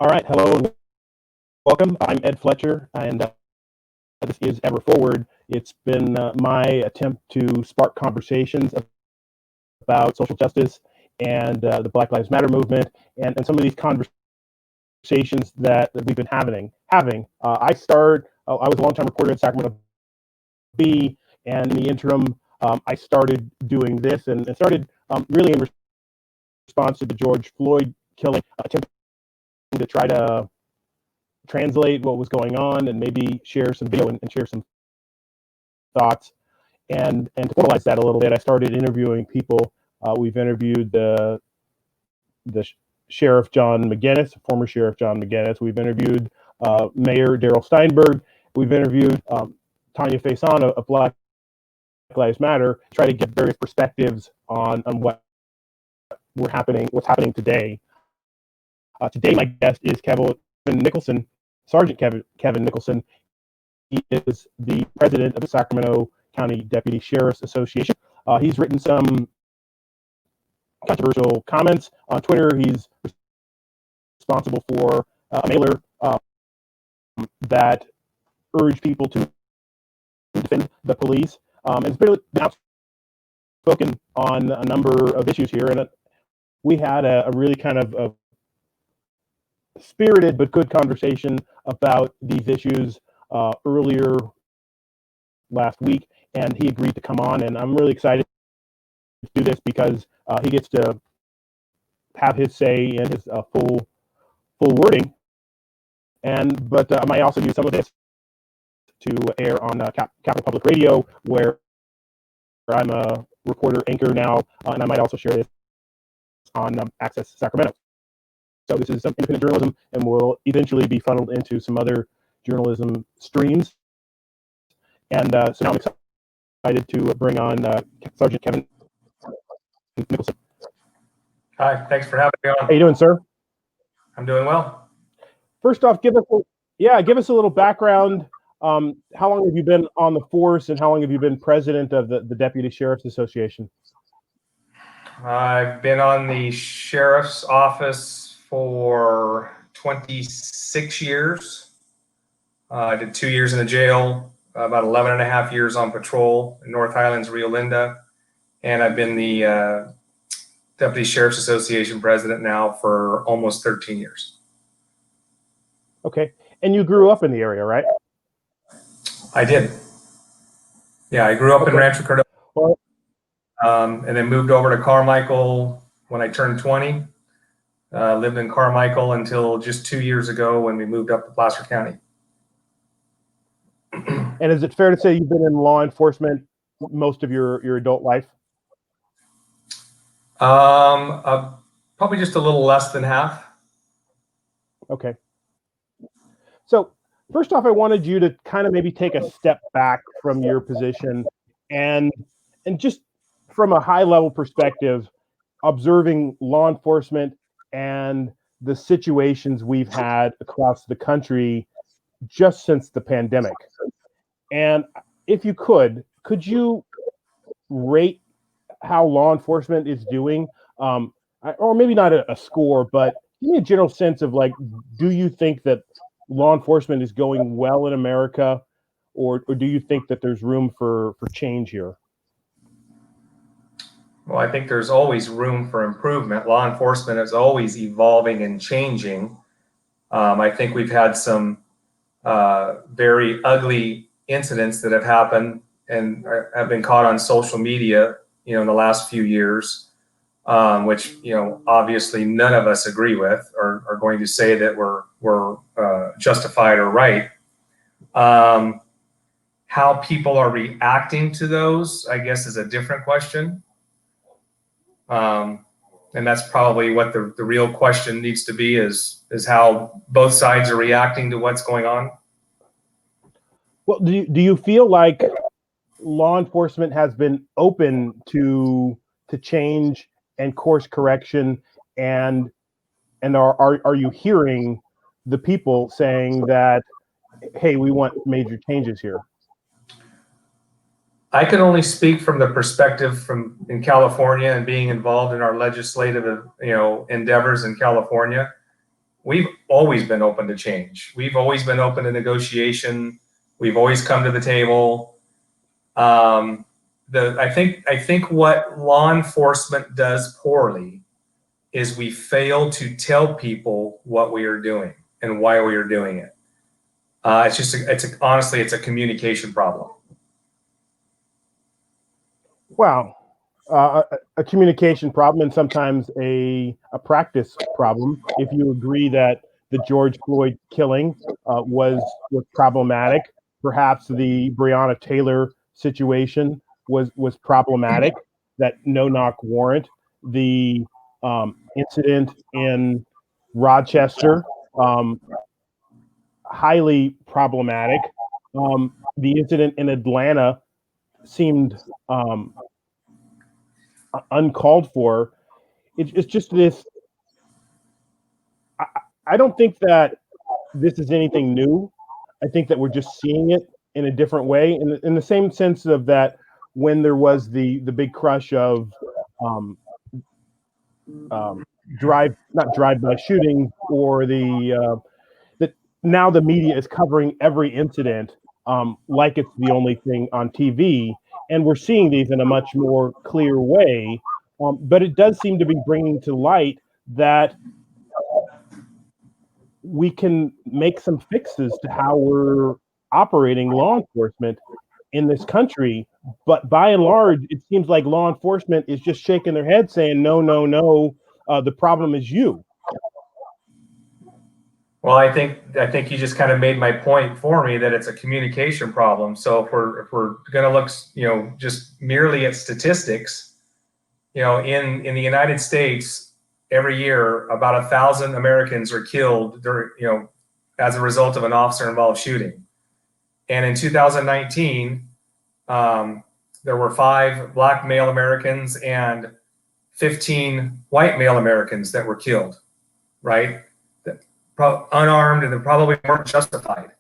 All right, hello and welcome. I'm Ed Fletcher, and this is Ever Forward. It's been my attempt to spark conversations about social justice and the Black Lives Matter movement, and some of these conversations that we've been having. I was a longtime reporter at Sacramento B, and in the interim, I started doing this and started really in response to the George Floyd killing, attempting to try to translate what was going on and maybe share some video and share some thoughts. And to formalize that a little bit, I started interviewing people. We've interviewed the Sheriff John McGinnis, former Sheriff John McGinnis. We've interviewed Mayor Darrell Steinberg. We've interviewed Tanya Faison of Black Lives Matter, try to get various perspectives on what's happening today. Today, my guest is Kevin Mickelson, Sergeant Kevin Mickelson. He is the president of the Sacramento County Deputy Sheriff's Association. He's written some controversial comments on Twitter. He's responsible for a mailer that urged people to defend the police, and it's been outspoken on a number of issues here. And we had a really kind of spirited but good conversation about these issues earlier last week, and he agreed to come on, and I'm really excited to do this because he gets to have his say in his full wording, but I might also use some of this to air on Capital Public Radio, where I'm a reporter anchor now, and I might also share this on Access Sacramento. So this is some independent journalism, and will eventually be funneled into some other journalism streams. And so now I'm excited to bring on Sergeant Kevin Mickelson. Hi, thanks for having me on. How you doing, sir? I'm doing well. First off, give us a little background. How long have you been on the force, and how long have you been president of the Deputy Sheriff's Association? I've been on the sheriff's office for 26 years. I did 2 years in the jail, about 11 and a half years on patrol in North Highlands, Rio Linda. And I've been the Deputy Sheriff's Association president now for almost 13 years. Okay. And you grew up in the area, right? I did. Yeah, I grew up in Rancho Cordova, and then moved over to Carmichael when I turned 20. Lived in Carmichael until just 2 years ago when we moved up to Placer County. And is it fair to say you've been in law enforcement most of your adult life? Probably just a little less than half. Okay. So first off, I wanted you to kind of maybe take a step back from your position and just from a high level perspective, observing law enforcement and the situations we've had across the country just since the pandemic. And if you could you rate how law enforcement is doing? Or maybe not a score, but give me a general sense of, like, do you think that law enforcement is going well in America, or do you think that there's room for change here? Well, I think there's always room for improvement. Law enforcement is always evolving and changing. I think we've had some very ugly incidents that have happened and have been caught on social media, in the last few years, which, obviously none of us agree with or are going to say that we're justified or right. How people are reacting to those, I guess, is a different question. And that's probably what the real question needs to be, is how both sides are reacting to what's going on. Well, do you feel like law enforcement has been open to change and course correction, and are you hearing the people saying that, hey, we want major changes here? I can only speak from the perspective in California and being involved in our legislative, endeavors in California. we've always been open to change. We've always been open to negotiation. We've always come to the table. I think what law enforcement does poorly is we fail to tell people what we are doing and why we are doing it. Honestly, it's a communication problem. Wow. A communication problem, and sometimes a practice problem. If you agree that the George Floyd killing was problematic, perhaps the Breonna Taylor situation was problematic. That no-knock warrant, the incident in Rochester, highly problematic. The incident in Atlanta seemed uncalled for. It's just this. I don't think that this is anything new. I think that we're just seeing it in a different way, in the same sense of that when there was the big crush of not drive-by shooting, or that now the media is covering every incident like it's the only thing on TV, and we're seeing these in a much more clear way. But it does seem to be bringing to light that we can make some fixes to how we're operating law enforcement in this country. But by and large, it seems like law enforcement is just shaking their head saying, no, no, no, the problem is you. Well, I think you just kind of made my point for me, that it's a communication problem. So if we're going to look, just merely at statistics, in the United States, every year about 1,000 Americans are killed during, as a result of an officer-involved shooting. And in 2019, there were 5 Black male Americans and 15 white male Americans that were killed, right? Unarmed, and they probably weren't justified.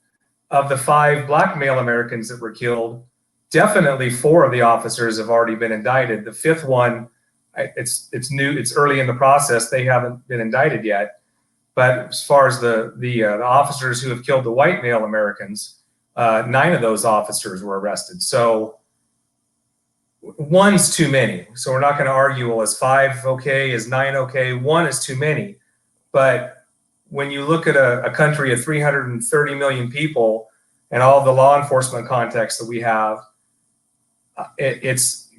Of the 5 Black male Americans that were killed, definitely 4 of the officers have already been indicted. The 5th one, it's new, it's early in the process. They haven't been indicted yet. But as far as the officers who have killed the white male Americans, 9 of those officers were arrested. So 1's too many. So we're not going to argue, well, is 5 okay? Is 9 okay? 1 is too many. But when you look at a country of 330 million people and all the law enforcement context that we have,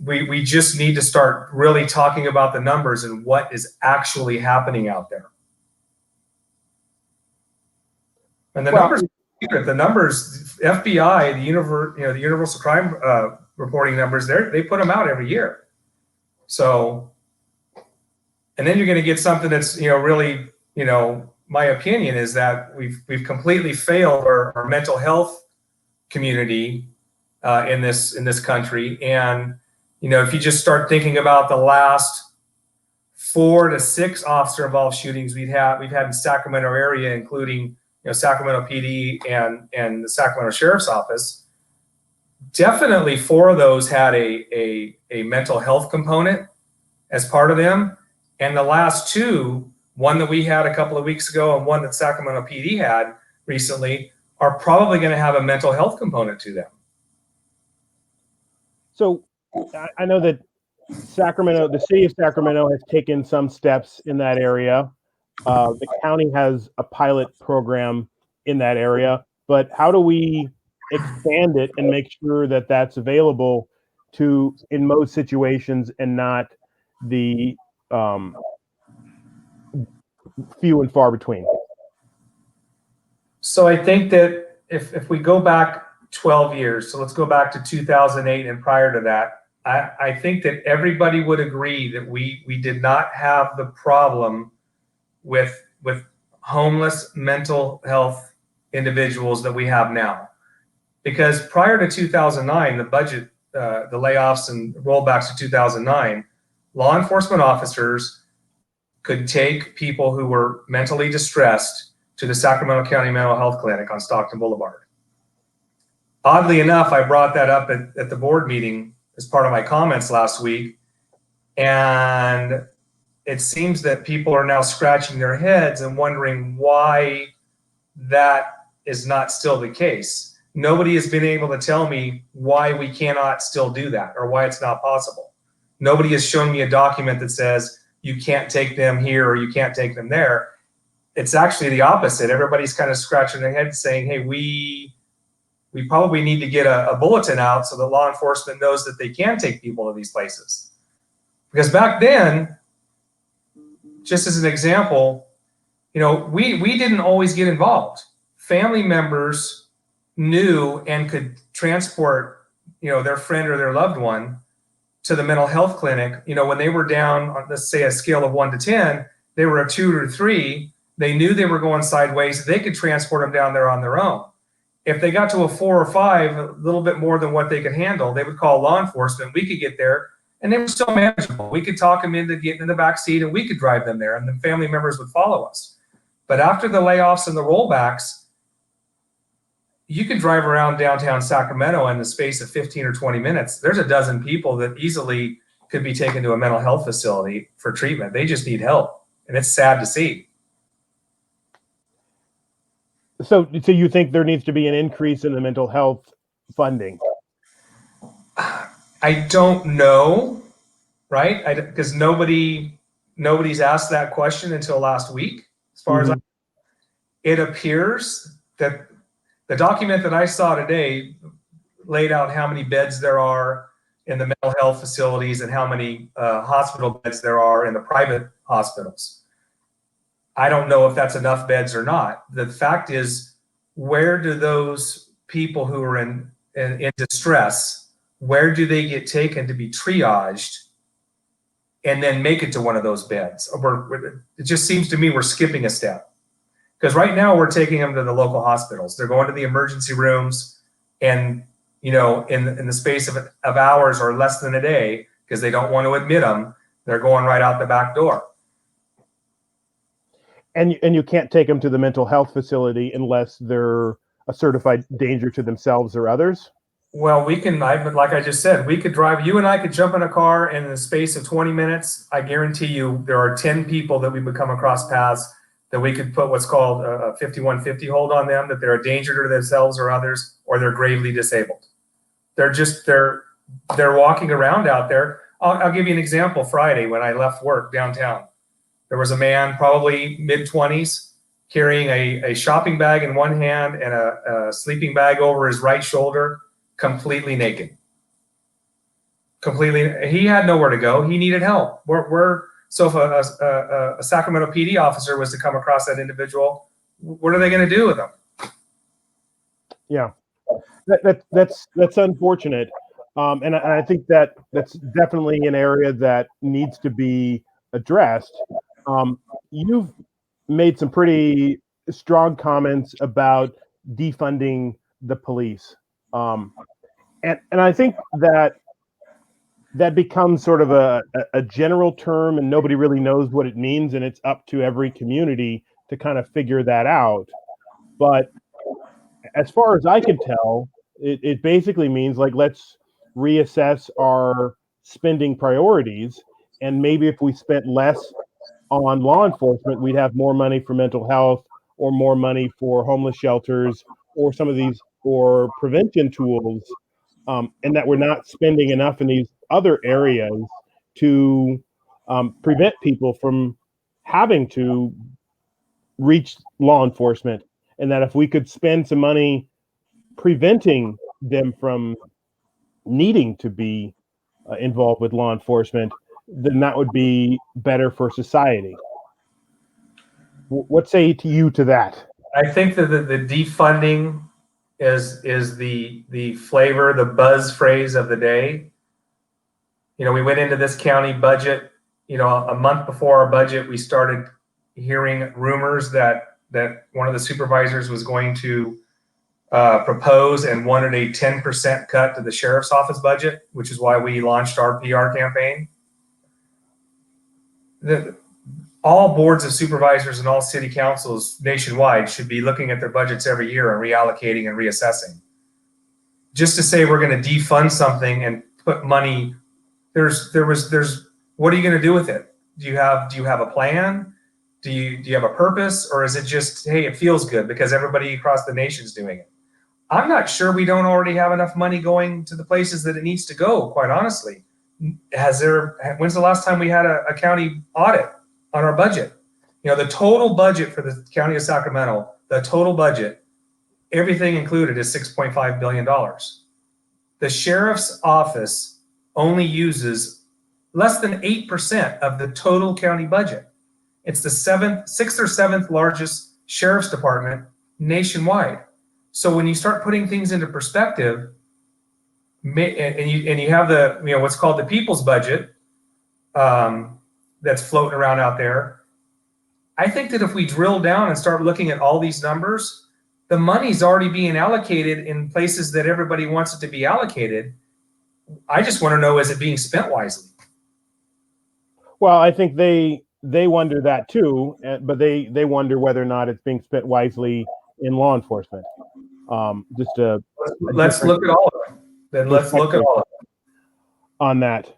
we just need to start really talking about the numbers and what is actually happening out there. And the numbers, FBI, the universal crime reporting numbers, they put them out every year. So, and then you're going to get something that's really, my opinion is that we've completely failed our mental health community in this country. And if you just start thinking about the last 4 to 6 officer-involved shootings we've had in Sacramento area, including Sacramento PD and the Sacramento Sheriff's Office, definitely 4 of those had a mental health component as part of them. And the last 2, one that we had a couple of weeks ago and one that Sacramento PD had recently, are probably going to have a mental health component to them. So I know that the city of Sacramento has taken some steps in that area. The county has a pilot program in that area, but how do we expand it and make sure that that's available in most situations and not the few and far between? So I think that if we go back 12 years, so let's go back to 2008 and prior to that, I think that everybody would agree that we did not have the problem with homeless mental health individuals that we have now. Because prior to 2009, the budget, the layoffs and rollbacks to 2009, law enforcement officers could take people who were mentally distressed to the Sacramento County Mental Health Clinic on Stockton Boulevard. Oddly enough, I brought that up at the board meeting as part of my comments last week, and it seems that people are now scratching their heads and wondering why that is not still the case. Nobody has been able to tell me why we cannot still do that or why it's not possible. Nobody has shown me a document that says you can't take them here or you can't take them there. It's actually the opposite. Everybody's kind of scratching their head saying, hey, we probably need to get a bulletin out so that law enforcement knows that they can take people to these places. Because back then, just as an example, you know, we didn't always get involved. Family members knew and could transport, you know, their friend or their loved one to the mental health clinic. You know, when they were down on, let's say, a scale of 1 to 10, they were a 2 or 3. They knew they were going sideways. They could transport them down there on their own. If they got to a 4 or 5, a little bit more than what they could handle, they would call law enforcement. We could get there, and they were still manageable. We could talk them into getting in the back seat, and we could drive them there, and the family members would follow us. But after the layoffs and the rollbacks, you can drive around downtown Sacramento in the space of 15 or 20 minutes. There's a dozen people that easily could be taken to a mental health facility for treatment. They just need help, and it's sad to see. So you think there needs to be an increase in the mental health funding? I don't know, right? Because nobody's asked that question until last week. As far as it appears that the document that I saw today laid out how many beds there are in the mental health facilities and how many hospital beds there are in the private hospitals. I don't know if that's enough beds or not. The fact is, where do those people who are in distress, where do they get taken to be triaged and then make it to one of those beds? It just seems to me we're skipping a step. Because right now we're taking them to the local hospitals. They're going to the emergency rooms, and you know, in the space of hours or less than a day, because they don't want to admit them, they're going right out the back door. And you can't take them to the mental health facility unless they're a certified danger to themselves or others? Well, we can, like I just said, we could drive, you and I could jump in a car, and in the space of 20 minutes, I guarantee you there are 10 people that we would come across paths that we could put what's called a 5150 hold on them, that they're a danger to themselves or others, or they're gravely disabled. They're walking around out there. I'll give you an example. Friday, when I left work downtown, there was a man, probably mid-20s, carrying a shopping bag in one hand and a sleeping bag over his right shoulder, completely naked. Completely, he had nowhere to go. He needed help. So if a Sacramento PD officer was to come across that individual, what are they going to do with them? Yeah, that's unfortunate, and I think that's definitely an area that needs to be addressed. You've made some pretty strong comments about defunding the police, and I think that becomes sort of a general term, and nobody really knows what it means, and it's up to every community to kind of figure that out. But as far as I can tell, it basically means, like, let's reassess our spending priorities, and maybe if we spent less on law enforcement, we'd have more money for mental health, or more money for homeless shelters, or some of these, or prevention tools, and that we're not spending enough in these other areas to prevent people from having to reach law enforcement, and that if we could spend some money preventing them from needing to be involved with law enforcement, then that would be better for society. What say you to that? I think that the defunding is the flavor, the buzz phrase of the day. You know, we went into this county budget, you know, a month before our budget, we started hearing rumors that one of the supervisors was going to propose and wanted a 10% cut to the sheriff's office budget, which is why we launched our PR campaign. All boards of supervisors and all city councils nationwide should be looking at their budgets every year and reallocating and reassessing. Just to say we're going to defund something and put money, what are you going to do with it? Do you have a plan? Do you have a purpose, or is it just, hey, it feels good because everybody across the nation's doing it? I'm not sure we don't already have enough money going to the places that it needs to go, quite honestly. When's the last time we had a county audit on our budget? You know, the total budget for the county of Sacramento, the total budget, everything included, is $6.5 billion. The sheriff's office only uses less than 8% of the total county budget. It's the sixth or seventh largest sheriff's department nationwide. So when you start putting things into perspective, and you have the, you know, what's called the people's budget, that's floating around out there, I think that if we drill down and start looking at all these numbers, the money's already being allocated in places that everybody wants it to be allocated. I just want to know, is it being spent wisely? Well, I think they wonder that too, but they wonder whether or not it's being spent wisely in law enforcement. Let's look at all of them. Then let's look at all of them on that.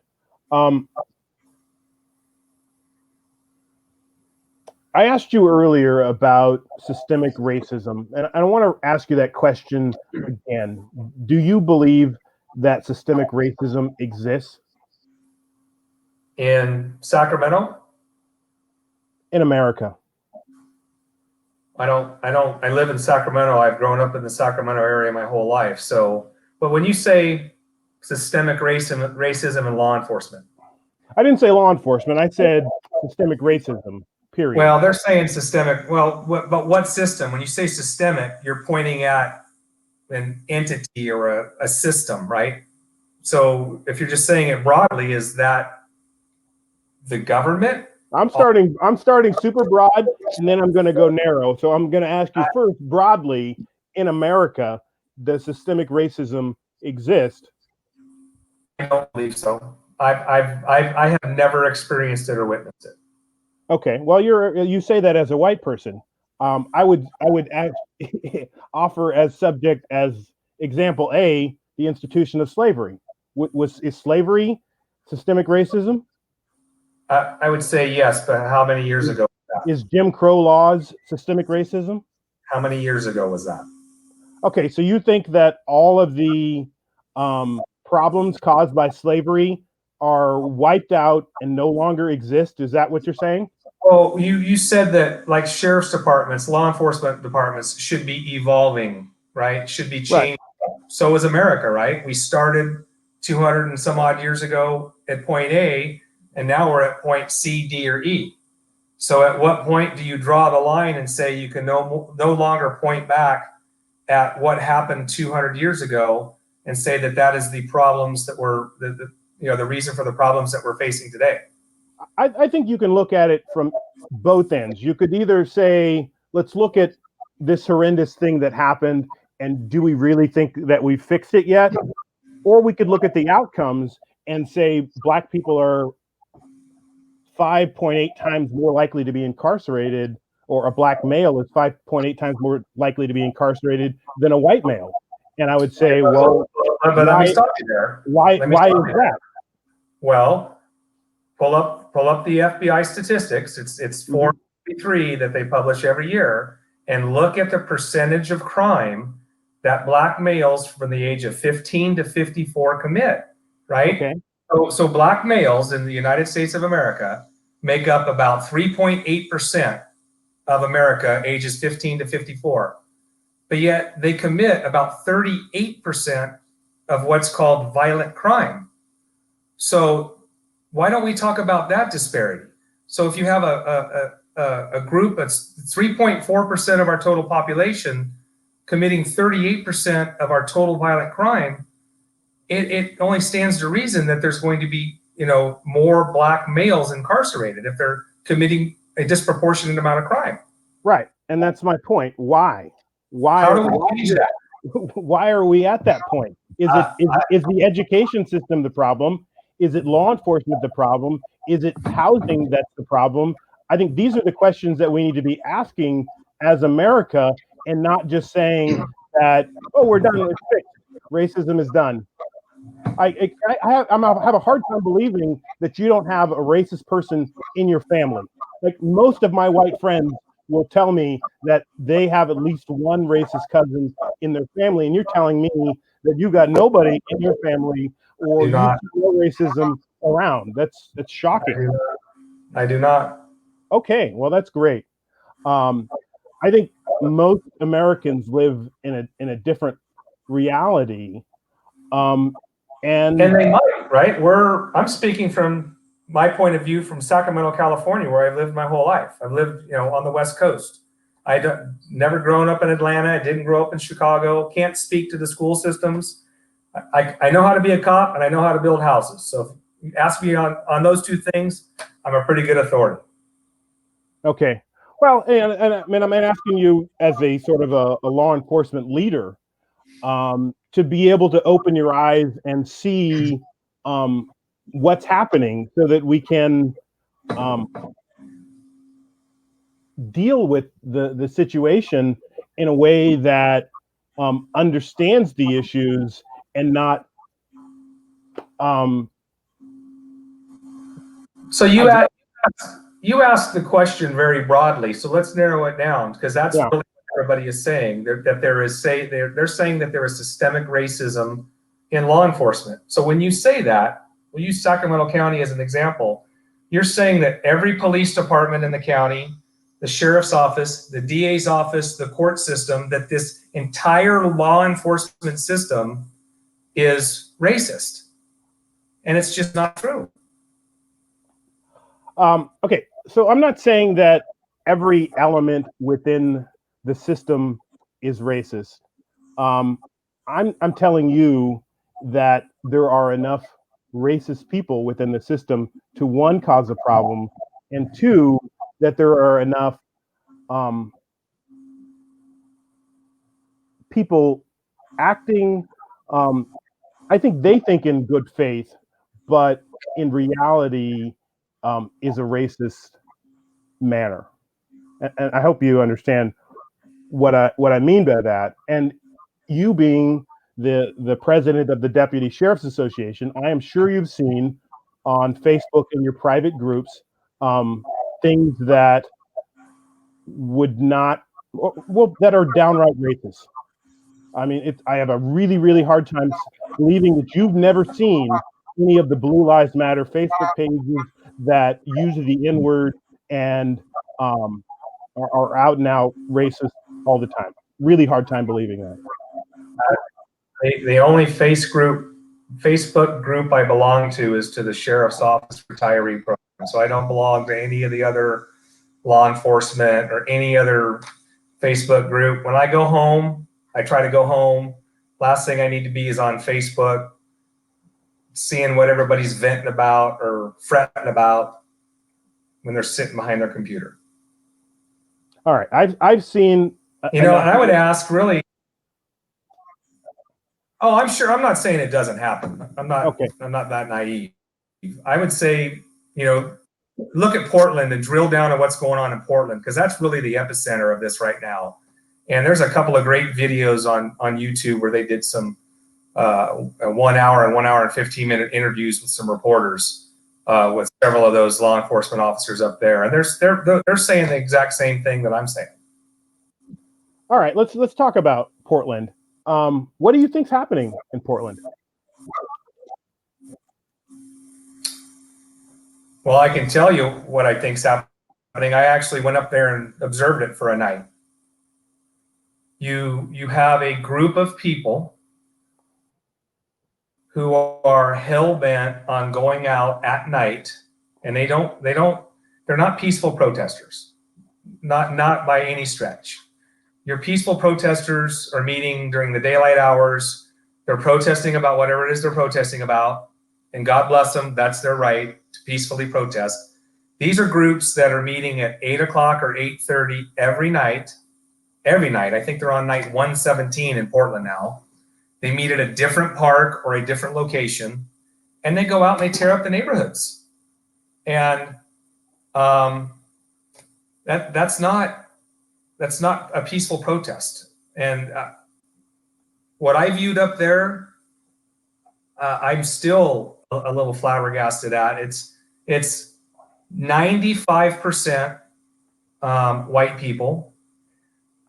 I asked you earlier about systemic racism, and I want to ask you that question again. Do you believe that systemic racism exists in Sacramento? In America? I live in Sacramento. I've grown up in the Sacramento area my whole life. So, but when you say systemic racism in law enforcement, I didn't say law enforcement. I said systemic racism. Period. Well, they're saying systemic. Well, but what system? When you say systemic, you're pointing at an entity or a system, right? So if you're just saying it broadly, is that the government? I'm starting super broad, and then I'm going to go narrow. So I'm going to ask you first, broadly, in America, does systemic racism exist? I don't believe so. I have never experienced it or witnessed it. Okay, well, you say that as a white person. I would offer as subject as example A, the institution of slavery. Is slavery systemic racism? I would say yes, but how many years ago was that? Is Jim Crow laws systemic racism? How many years ago was that? Okay, so you think that all of the problems caused by slavery are wiped out and no longer exist? Is that what you're saying? Well, you said that, like, sheriff's departments, law enforcement departments should be evolving, right? Should be changing. Right. So is America, right? We started 200 and some odd years ago at point A, and now we're at point C, D, or E. So at what point do you draw the line and say you can no longer point back at what happened 200 years ago and say that is the problems that were the reason for the problems that we're facing today? I think you can look at it from both ends. You could either say, let's look at this horrendous thing that happened, and do we really think that we've fixed it yet? Or we could look at the outcomes and say Black people are 5.8 times more likely to be incarcerated, or a Black male is 5.8 times more likely to be incarcerated than a white male. And I would say, well, but let me stop you there. Why is that? Well, pull up the FBI statistics. It's 453 that they publish every year, and look at the percentage of crime that Black males from the age of 15 to 54 commit, right? Okay. So Black males in the United States of America make up about 3.8% of America ages 15 to 54. But yet they commit about 38% of what's called violent crime. So why don't we talk about that disparity? So if you have a group that's 3.4% of our total population committing 38% of our total violent crime, it only stands to reason that there's going to be, more Black males incarcerated if they're committing a disproportionate amount of crime. Right, and that's my point. Why? How do we change that? Why are we at that point? Is the education system the problem? Is it law enforcement the problem? Is it housing that's the problem? I think these are the questions that we need to be asking as America, and not just saying that, oh, we're done, it's fixed, racism is done. I have a hard time believing that you don't have a racist person in your family. Like most of my white friends will tell me that they have at least one racist cousin in their family, and you're telling me that you got nobody in your family or Do you not. see no racism around. That's shocking. I do not. Okay, well that's great. I think most Americans live in a different reality. And And they might, right? I'm speaking from my point of view from Sacramento, California, where I've lived my whole life. I've lived, on the West Coast. Never grown up in Atlanta. I didn't grow up in Chicago. Can't speak to the school systems. I know how to be a cop and I know how to build houses. So if you ask me on those two things, I'm a pretty good authority. okay, well, and I mean, I'm asking you as a sort of a law enforcement leader, to be able to open your eyes and see what's happening so that we can um, deal with the situation in a way that understands the issues and not um, So you asked the question very broadly. So let's narrow it down because that's yeah. really what everybody is saying. They're saying that there is systemic racism in law enforcement. So when you say that, we'll use Sacramento County as an example. You're saying that every police department in the county, the sheriff's office, the DA's office, the court system, that this entire law enforcement system is racist. And it's just not true. Okay, so I'm not saying that every element within the system is racist. Um, I'm telling you that there are enough racist people within the system to one, cause a problem, and two, that there are enough um, people acting. I think they think in good faith, but in reality, is a racist manner. And I hope you understand what I mean by that. And you being the president of the Deputy Sheriff's Association, I am sure you've seen on Facebook in your private groups things that would not, well, that are downright racist. I mean, I have a really, really hard time believing that you've never seen any of the Blue Lives Matter Facebook pages that use the N word and um, are out and out racist all the time. Really hard time believing that. The only Facebook group I belong to is to the Sheriff's Office retiree program. So I don't belong to any of the other law enforcement or any other Facebook group. When I go home, I try to go home. Last thing I need to be is on Facebook, seeing what everybody's venting about or fretting about when they're sitting behind their computer. All right, I've seen. And I would ask, really. Oh, I'm sure. I'm not saying it doesn't happen. I'm not. Okay. I'm not that naive. I would say, look at Portland and drill down on what's going on in Portland, because that's really the epicenter of this right now. And there's a couple of great videos on YouTube where they did some 1 hour and 1 hour and 15-minute interviews with some reporters with several of those law enforcement officers up there, and they're saying the exact same thing that I'm saying. All right, let's talk about Portland. What do you think's happening in Portland? Well, I can tell you what I think's happening. I actually went up there and observed it for a night. You have a group of people who are hell-bent on going out at night, and they're not peaceful protesters. Not by any stretch. Your peaceful protesters are meeting during the daylight hours. They're protesting about whatever it is they're protesting about, and God bless them, that's their right to peacefully protest. These are groups that are meeting at 8 o'clock or 8:30 every night. Every night. I think they're on night 117 in Portland now. They meet at a different park or a different location, and they go out and they tear up the neighborhoods. And that's not a peaceful protest. And what I viewed up there, I'm still a little flabbergasted at. It's 95% white people.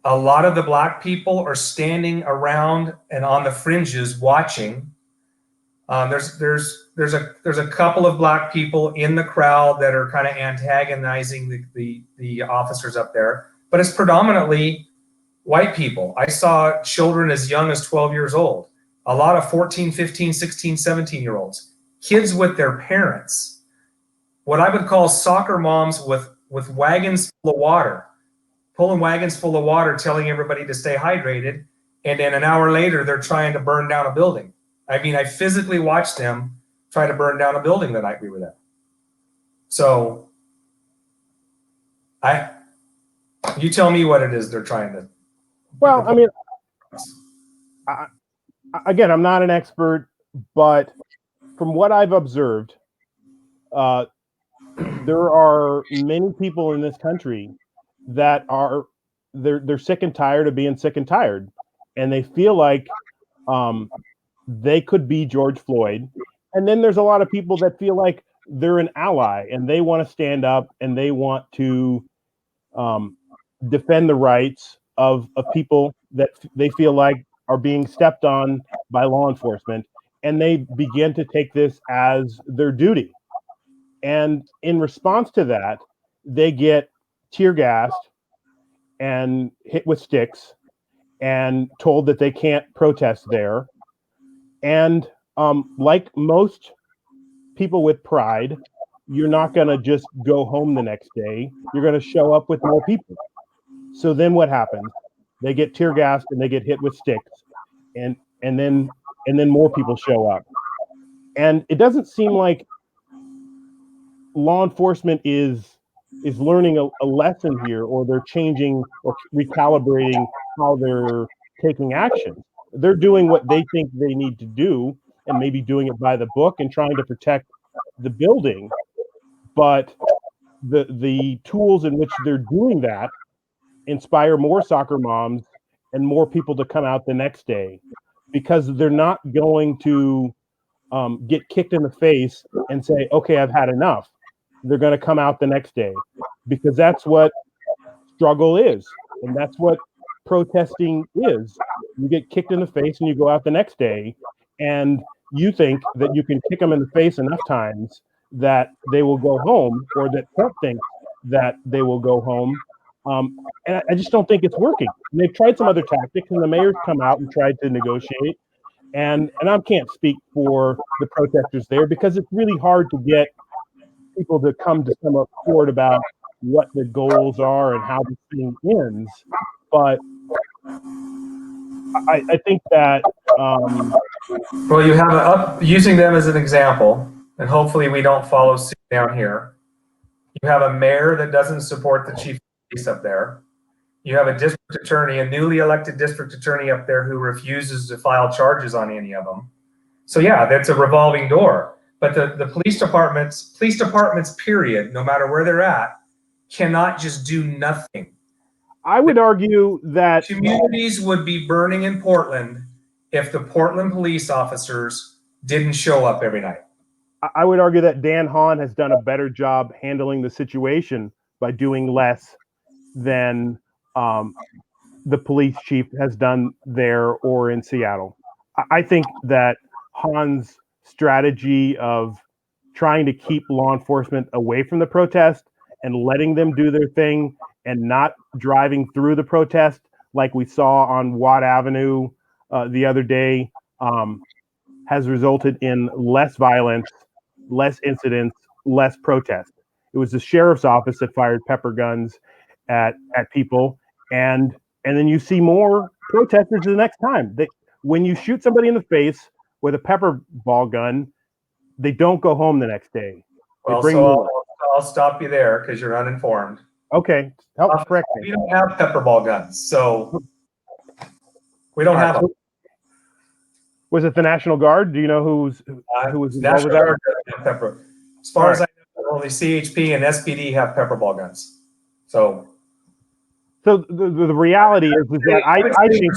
A lot of the black people are standing around and on the fringes watching. There's a couple of black people in the crowd that are kind of antagonizing the officers up there, but it's predominantly white people. I saw children as young as 12 years old, a lot of 14, 15, 16, 17-year-olds, kids with their parents, what I would call soccer moms with wagons full of water, pulling wagons full of water, telling everybody to stay hydrated. And then an hour later, they're trying to burn down a building. I mean, I physically watched them try to burn down a building the night we were there. So you tell me what it is they're trying to. Well, I mean, again, I'm not an expert, but from what I've observed, there are many people in this country that are they're sick and tired of being sick and tired, and they feel like they could be George Floyd. And then there's a lot of people that feel like they're an ally and they want to stand up and they want to defend the rights of people that they feel like are being stepped on by law enforcement, and they begin to take this as their duty. And in response to that, they get tear gassed and hit with sticks and told that they can't protest there. And like most people with pride, you're not going to just go home the next day. You're going to show up with more people. So then what happens? They get tear gassed and they get hit with sticks, and then more people show up. And it doesn't seem like law enforcement is learning a lesson here, or they're changing or recalibrating how they're taking action. They're doing what they think they need to do, and maybe doing it by the book and trying to protect the building. But the tools in which they're doing that inspire more soccer moms and more people to come out the next day, because they're not going to get kicked in the face and say, okay, I've had enough. They're going to come out the next day, because that's what struggle is. And that's what protesting is. You get kicked in the face and you go out the next day, and you think that you can kick them in the face enough times that they will go home, or that Trump thinks that they will go home. And I just don't think it's working. And they've tried some other tactics, and the mayor's come out and tried to negotiate. And I can't speak for the protesters there, because it's really hard to get people to come to some accord about what the goals are and how this thing ends. But I think that well, you have using them as an example, and hopefully we don't follow suit down here. You have a mayor that doesn't support the chief of police up there. You have a district attorney, a newly elected district attorney up there, who refuses to file charges on any of them. So yeah, that's a revolving door. But the police departments, period, no matter where they're at, cannot just do nothing. I would argue that communities would be burning in Portland if the Portland police officers didn't show up every night. I would argue that Dan Hahn has done a better job handling the situation by doing less than the police chief has done there or in Seattle. I think that Hahn's strategy of trying to keep law enforcement away from the protest and letting them do their thing and not driving through the protest like we saw on Watt Avenue the other day has resulted in less violence, less incidents, less protest. It was the sheriff's office that fired pepper guns at people, and then you see more protesters the next time. When you shoot somebody in the face with a pepper ball gun, they don't go home the next day. Well, so I'll stop you there because you're uninformed. Okay, help correct me. We don't have pepper ball guns, so we don't have them. Was it the National Guard? Do you know who was National Guard doesn't have pepper? As far as I know, only CHP and SPD have pepper ball guns. So the reality is that I think,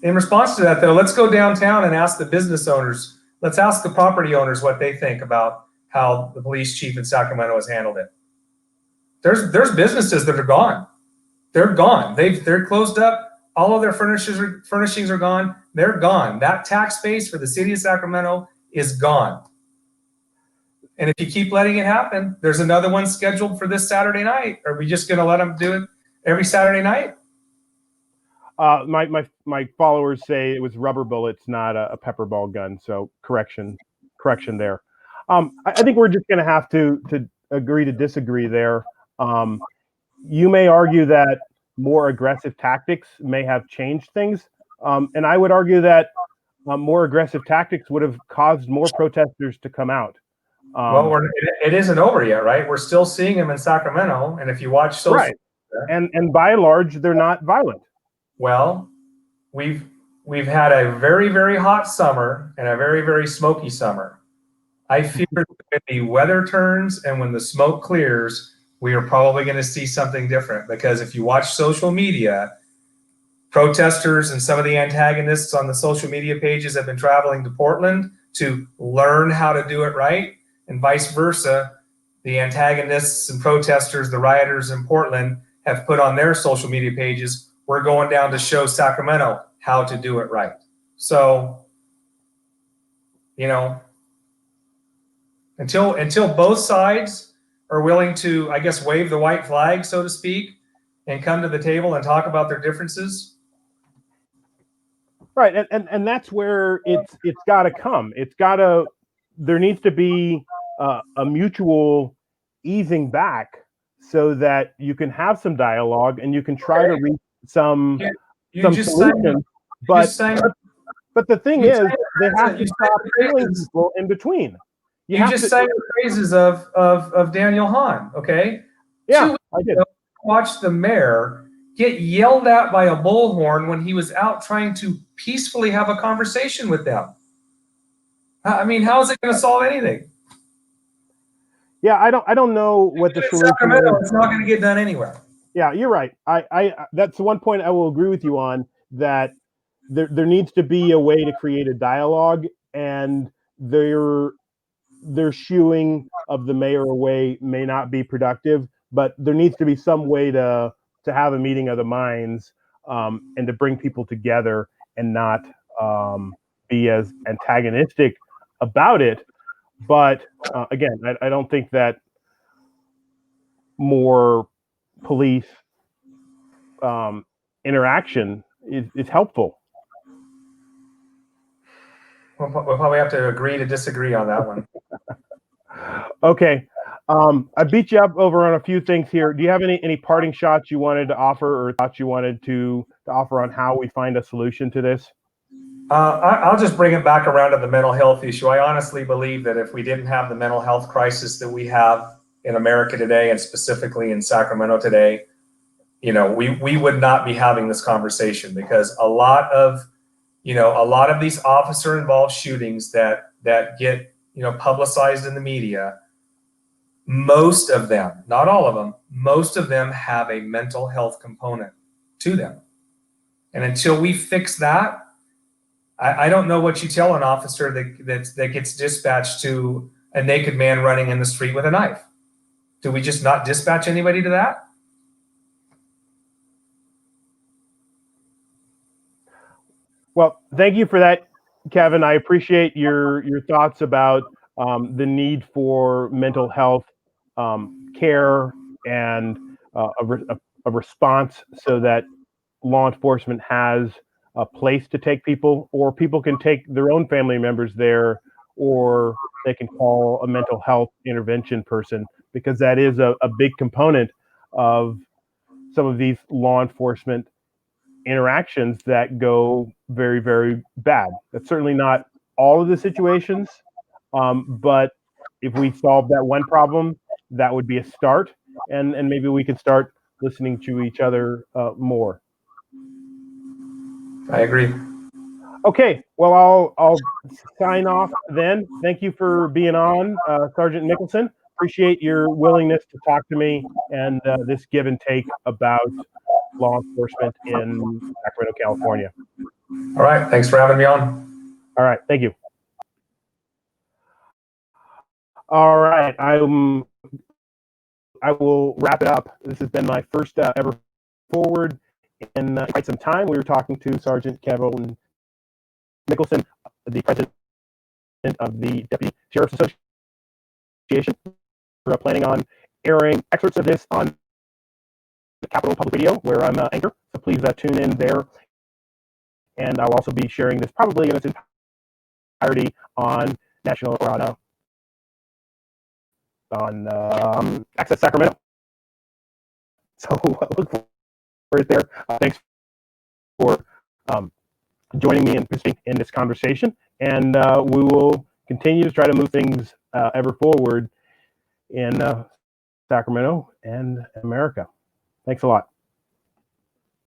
in response to that, though, let's go downtown and ask the business owners Let's ask the property owners what they think about how the police chief in Sacramento has handled it. There's businesses that are gone. They're gone. They're closed up. All of their furnishings are gone. They're gone. That tax base for the city of Sacramento is gone. And if you keep letting it happen, there's another one scheduled for this Saturday night. Are we just going to let them do it every Saturday night? My followers say it was rubber bullets, not a pepper ball gun. So correction there. I think we're just going to have to agree to disagree there. You may argue that more aggressive tactics may have changed things, and I would argue that more aggressive tactics would have caused more protesters to come out. Well, it isn't over yet, right? We're still seeing them in Sacramento, and if you watch social right, and by and large, they're not violent. Well, we've had a very, very hot summer and a very, very smoky summer. I fear when the weather turns and when the smoke clears, we are probably going to see something different, because if you watch social media, protesters and some of the antagonists on the social media pages have been traveling to Portland to learn how to do it right, and vice versa. The antagonists and protesters, the rioters in Portland, have put on their social media pages, we're going down to show Sacramento how to do it right. So, you know, until both sides are willing to, I guess, wave the white flag, so to speak, and come to the table and talk about their differences. Right, and that's where it's got to come. There needs to be a mutual easing back so that you can have some dialogue and you can try to reach some solutions. But the thing is, they have to stop killing people in between. You just sang the praises of Daniel Hahn, okay? Yeah, I did. Watch the mayor get yelled at by a bullhorn when he was out trying to peacefully have a conversation with them. I mean, how is it going to solve anything? Yeah, I don't know what the solution is. It's not going to get done anywhere. Yeah, you're right. I that's one point I will agree with you on, that there needs to be a way to create a dialogue, and their shooing of the mayor away may not be productive, but there needs to be some way to have a meeting of the minds, and to bring people together and not be as antagonistic about it. But again, I don't think that more police interaction is helpful. We'll probably have to agree to disagree on that one. Okay. I beat you up over on a few things here. Do you have any parting shots you wanted to offer, or thoughts you wanted to offer on how we find a solution to this? I'll just bring it back around to the mental health issue. I honestly believe that if we didn't have the mental health crisis that we have in America today, and specifically in Sacramento today, you know, we would not be having this conversation, because a lot of these officer involved shootings that get, you know, publicized in the media, most of them, not all of them, most of them have a mental health component to them. And until we fix that, I don't know what you tell an officer that gets dispatched to a naked man running in the street with a knife. Do we just not dispatch anybody to that? Well, thank you for that, Kevin. I appreciate your thoughts about the need for mental health care and a response, so that law enforcement has a place to take people, or people can take their own family members there, or they can call a mental health intervention person, because that is a big component of some of these law enforcement interactions that go very, very bad. That's certainly not all of the situations, but if we solve that one problem, that would be a start, and maybe we can start listening to each other more. I agree. Okay, well, I'll sign off then. Thank you for being on, Sergeant Mickelson. Appreciate your willingness to talk to me and this give and take about law enforcement in Sacramento, California. All right. Thanks for having me on. All right. Thank you. All right, I will wrap it up. This has been my first ever forward in quite some time. We were talking to Sergeant Kevin Mickelson, the president of the Deputy Sheriff's Association. We're planning on airing excerpts of this on the Capitol Public Radio, where I'm anchor. So please tune in there. And I'll also be sharing this probably in its entirety on national or on Access Sacramento. So look for it there. Thanks for joining me and participating in this conversation. And we will continue to try to move things ever forward in Sacramento and America. Thanks a lot.